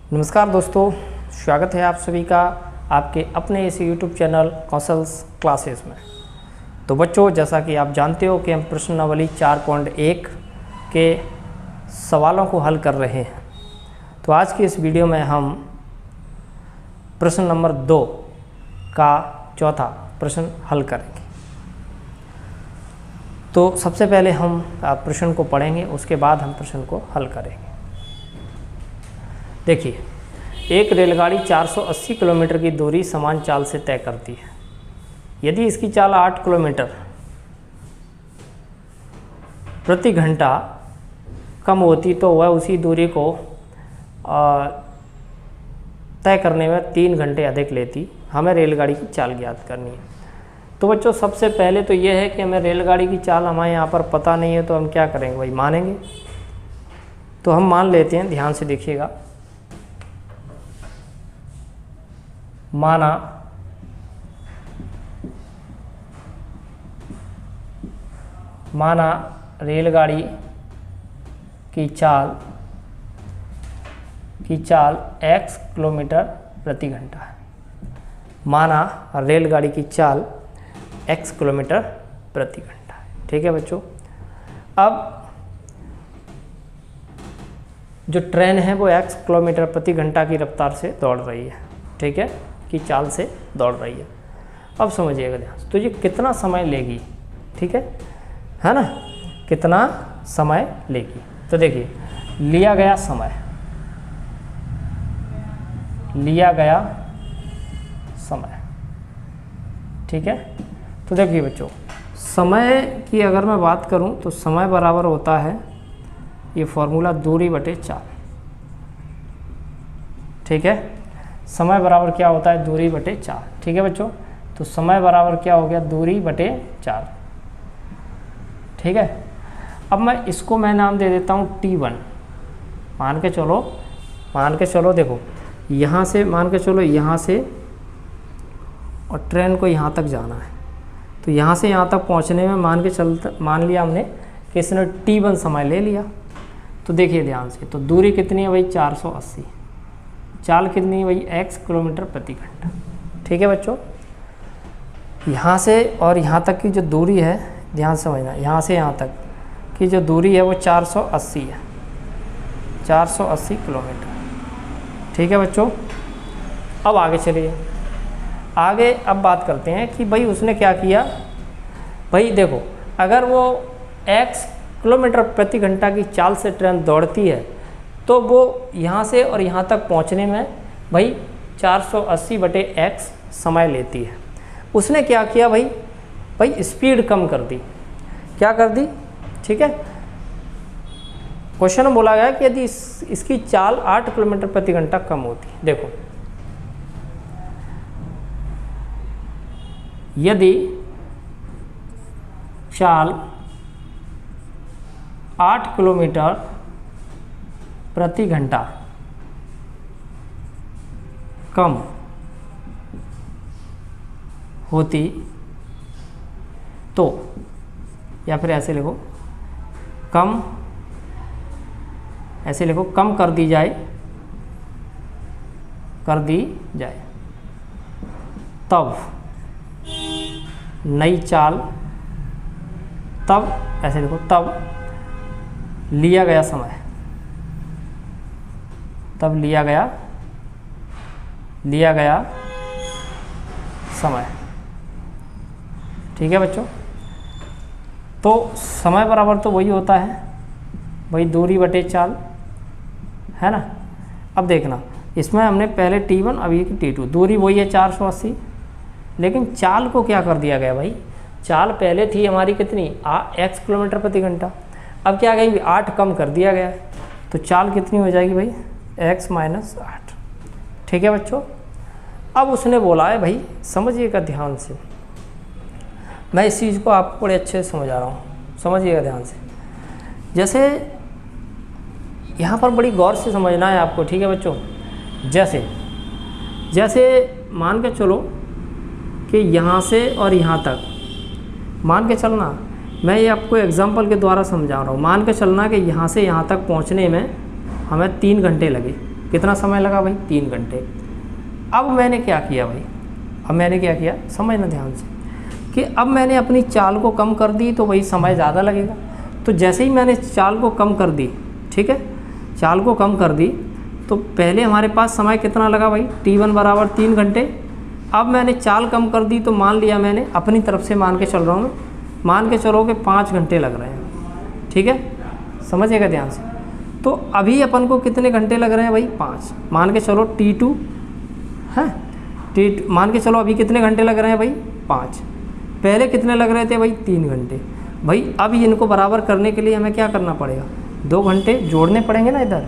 नमस्कार दोस्तों, स्वागत है आप सभी का आपके अपने इस YouTube चैनल कौशल्स क्लासेस में। तो बच्चों, जैसा कि आप जानते हो कि हम प्रश्नावली 4.1 के सवालों को हल कर रहे हैं। तो आज की इस वीडियो में हम प्रश्न नंबर 2 का चौथा प्रश्न हल करेंगे। तो सबसे पहले हम प्रश्न को पढ़ेंगे, उसके बाद हम प्रश्न को हल करेंगे। देखिए, एक रेलगाड़ी 480 किलोमीटर की दूरी समान चाल से तय करती है। यदि इसकी चाल 8 किलोमीटर प्रति घंटा कम होती तो वह उसी दूरी को तय करने में 3 घंटे अधिक लेती। हमें रेलगाड़ी की चाल ज्ञात करनी है। तो बच्चों, सबसे पहले तो ये है कि हमें रेलगाड़ी की चाल हमारे यहाँ पर पता नहीं है, तो हम क्या करेंगे भाई, मानेंगे। तो हम मान लेते हैं, ध्यान से देखिएगा। माना रेलगाड़ी की चाल x किलोमीटर प्रति घंटा है। माना रेलगाड़ी की चाल x किलोमीटर प्रति घंटा है। ठीक है बच्चों। अब जो ट्रेन है वो x किलोमीटर प्रति घंटा की रफ्तार से दौड़ रही है, ठीक है, की चाल से दौड़ रही है। अब समझिएगा ध्यान से, तो ये कितना समय लेगी, ठीक है ना, कितना समय लेगी। तो देखिए, लिया गया समय, ठीक है। तो देखिए बच्चों, समय की अगर मैं बात करूं तो समय बराबर होता है ये फॉर्मूला दूरी बटे चाल, ठीक है। समय बराबर क्या होता है, दूरी बटे चाल, ठीक है बच्चों। तो समय बराबर क्या हो गया, दूरी बटे चाल, ठीक है। अब मैं नाम दे देता हूँ T1। मान के चलो देखो, यहाँ से मान के चलो, यहाँ से और ट्रेन को यहाँ तक जाना है। तो यहाँ से यहाँ तक पहुँचने में मान लिया हमने कि इसने T1 समय ले लिया। तो देखिए ध्यान से, तो दूरी कितनी है भाई, 480। चाल कितनी है भाई, x किलोमीटर प्रति घंटा, ठीक है बच्चों। यहाँ से और यहाँ तक की जो दूरी है, ध्यान से समझना, यहाँ से यहाँ तक की जो दूरी है वो 480 है, 480 किलोमीटर, ठीक है बच्चों। अब आगे चलिए, आगे अब बात करते हैं कि भाई उसने क्या किया। भाई देखो, अगर वो x किलोमीटर प्रति घंटा की चाल से ट्रेन दौड़ती है तो वो यहाँ से और यहाँ तक पहुँचने में भाई 480 बटे x समय लेती है। उसने क्या किया भाई स्पीड कम कर दी। क्या कर दी, ठीक है। क्वेश्चन में बोला गया कि यदि इसकी चाल 8 किलोमीटर प्रति घंटा कम होती, देखो, यदि चाल 8 किलोमीटर प्रति घंटा कम होती तो, या फिर ऐसे लिखो, कम कर दी जाए, तब नई चाल, तब ऐसे लिखो, तब लिया गया समय, समय, ठीक है बच्चों। तो समय बराबर तो वही होता है भाई दूरी बटे चाल, है ना। अब देखना, इसमें हमने पहले T1, अभी की T2, दूरी वही है 480, लेकिन चाल को क्या कर दिया गया भाई, चाल पहले थी हमारी कितनी, x किलोमीटर प्रति घंटा। अब क्या गई, 8 कम कर दिया गया है, तो चाल कितनी हो जाएगी भाई, x - 8, ठीक है बच्चों। अब उसने बोला है भाई, समझिएगा ध्यान से, मैं इस चीज़ को आपको बड़े अच्छे से समझा रहा हूँ, समझिएगा ध्यान से। जैसे यहाँ पर बड़ी गौर से समझना है आपको, ठीक है बच्चों। जैसे मान के चलो कि यहाँ से और यहाँ तक, मान के चलना, मैं ये आपको एग्जांपल के द्वारा समझा रहा हूँ। मान के चलना कि यहाँ से यहाँ तक पहुँचने में हमें 3 घंटे लगे, कितना समय लगा भाई 3 घंटे। अब मैंने क्या किया भाई, अब मैंने क्या किया, समझना ध्यान से, कि अब मैंने अपनी चाल को कम कर दी तो भाई समय ज़्यादा लगेगा। तो जैसे ही मैंने चाल को कम कर दी, ठीक है, चाल को कम कर दी, तो पहले हमारे पास समय कितना लगा भाई, t1 बराबर 3 घंटे। अब मैंने चाल कम कर दी तो मान लिया मैंने, अपनी तरफ से मान के चल रहा हूँ मैं, मान के चलो कि 5 घंटे लग रहे हैं, ठीक है, समझिएगा ध्यान से। तो अभी अपन को कितने घंटे लग रहे हैं भाई, 5, मान के चलो t2 है, मान के चलो अभी कितने घंटे लग रहे हैं भाई, 5। पहले कितने लग रहे थे भाई, 3 घंटे। भाई अब इनको बराबर करने के लिए हमें क्या करना पड़ेगा, 2 घंटे जोड़ने पड़ेंगे ना इधर,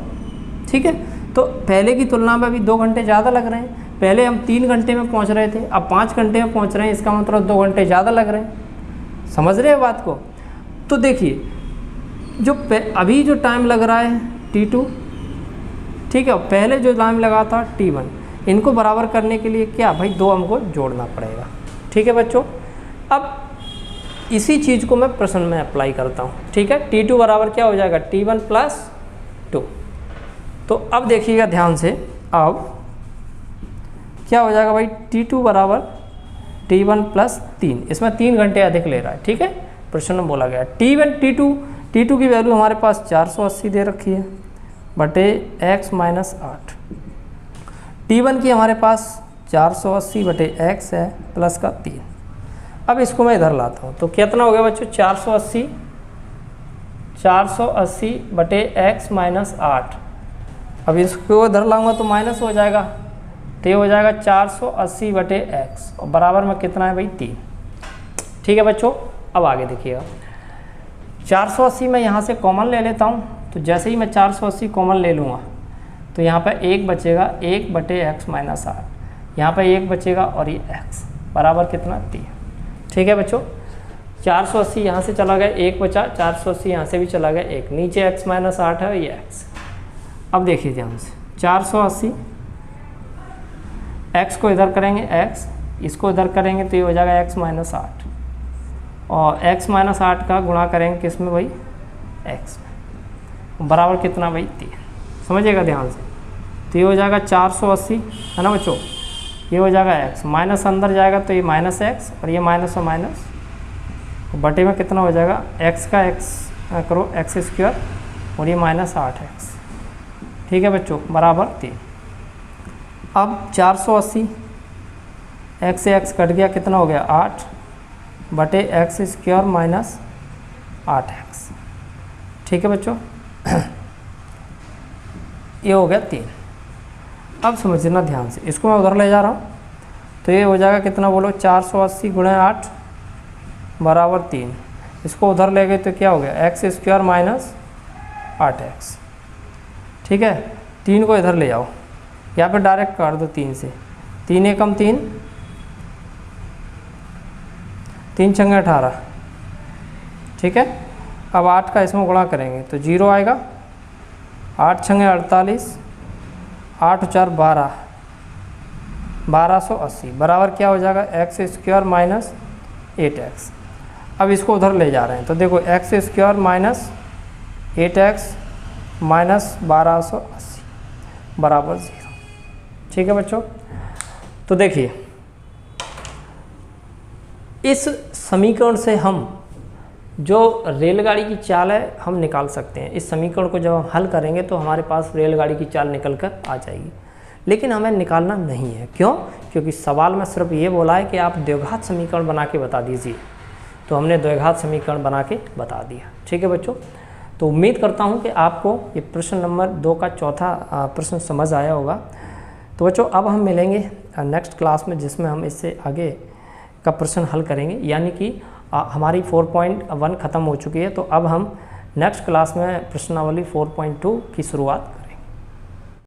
ठीक है। तो पहले की तुलना में अभी 2 घंटे ज़्यादा लग रहे हैं। पहले हम 3 घंटे में पहुंच रहे थे, अब 5 घंटे में पहुंच रहे हैं, इसका मतलब 2 घंटे ज़्यादा लग रहे हैं। समझ रहे हैं बात को। तो देखिए जो अभी जो टाइम लग रहा है t2, ठीक है, पहले जो टाइम लगा था t1, इनको बराबर करने के लिए क्या भाई 2 हमको जोड़ना पड़ेगा, ठीक है बच्चों। अब इसी चीज़ को मैं प्रश्न में अप्लाई करता हूँ, ठीक है। t2 बराबर क्या हो जाएगा, t1 + 2। तो अब देखिएगा ध्यान से, अब क्या हो जाएगा भाई, t2 बराबर t1 + 3, इसमें 3 घंटे अधिक ले रहा है, ठीक है, प्रश्न में बोला गया। t2 की वैल्यू हमारे पास 480 दे रखी है बटे x - 8। t1 की हमारे पास 480 बटे x है प्लस का 3। अब इसको मैं इधर लाता हूँ तो कितना हो गया बच्चों, 480 बटे x - 8। अब इसको इधर लाऊंगा तो माइनस हो जाएगा, तो ये हो जाएगा 480 बटे x और बराबर में कितना है भाई 3, ठीक है बच्चों। अब आगे देखिएगा, 480 मैं यहाँ से कॉमन ले लेता हूँ, तो जैसे ही मैं 480 कॉमन ले लूँगा तो यहाँ पर 1 बचेगा, 1 बटे x - 8, यहाँ पर 1 बचेगा और ये x बराबर कितना 3, ठीक है बच्चों। 480 यहाँ से चला गया, 1 बचा, 480 यहाँ से भी चला गया 1, नीचे x - 8 है, ये x। अब देखिए ध्यान से, 480 x को इधर करेंगे x, इसको इधर करेंगे तो ये हो जाएगा x - 8, और x - 8 का गुणा करेंगे किस में भाई, x में, बराबर कितना भाई 3, समझिएगा ध्यान से। तो ये हो जाएगा 480 है ना बच्चों, ये हो जाएगा x, माइनस अंदर जाएगा तो ये -x और ये माइनस और माइनस, बटे में कितना हो जाएगा, x का x करो x² और ये -8x, ठीक है बच्चों, बराबर 3। अब 480 x से x कट गया, कितना हो गया 8 बटे x² माइनस 8x, ठीक है बच्चों। ये हो गया 3। अब समझना ध्यान से, इसको मैं उधर ले जा रहा हूँ तो ये हो जाएगा कितना बोलो, 480 × 8 बराबर 3। इसको उधर ले गए तो क्या हो गया, x² माइनस 8x, ठीक है। 3 को इधर ले जाओ, यहाँ पे डायरेक्ट काट दो 3 से, 3 एकम 3, 3 छंगे 18, ठीक है। अब 8 का इसमें गुणा करेंगे तो 0 आएगा, 8 छंगे 48, 8 × 4 12, 1280 बराबर क्या हो जाएगा, x² माइनस 8x। अब इसको उधर ले जा रहे हैं तो देखो, x² माइनस 8x माइनस 1280 बराबर 0, ठीक है बच्चों। तो देखिए इस समीकरण से हम जो रेलगाड़ी की चाल है हम निकाल सकते हैं। इस समीकरण को जब हम हल करेंगे तो हमारे पास रेलगाड़ी की चाल निकल कर आ जाएगी, लेकिन हमें निकालना नहीं है। क्यों? क्योंकि सवाल में सिर्फ ये बोला है कि आप द्विघात समीकरण बना के बता दीजिए, तो हमने द्विघात समीकरण बना के बता दिया, ठीक है बच्चों। तो उम्मीद करता हूँ कि आपको ये प्रश्न नंबर 2 का चौथा प्रश्न समझ आया होगा। तो बच्चों अब हम मिलेंगे नेक्स्ट क्लास में, जिसमें हम इससे आगे का प्रश्न हल करेंगे, यानी कि हमारी 4.1 ख़त्म हो चुकी है। तो अब हम नेक्स्ट क्लास में प्रश्नावली 4.2 की शुरुआत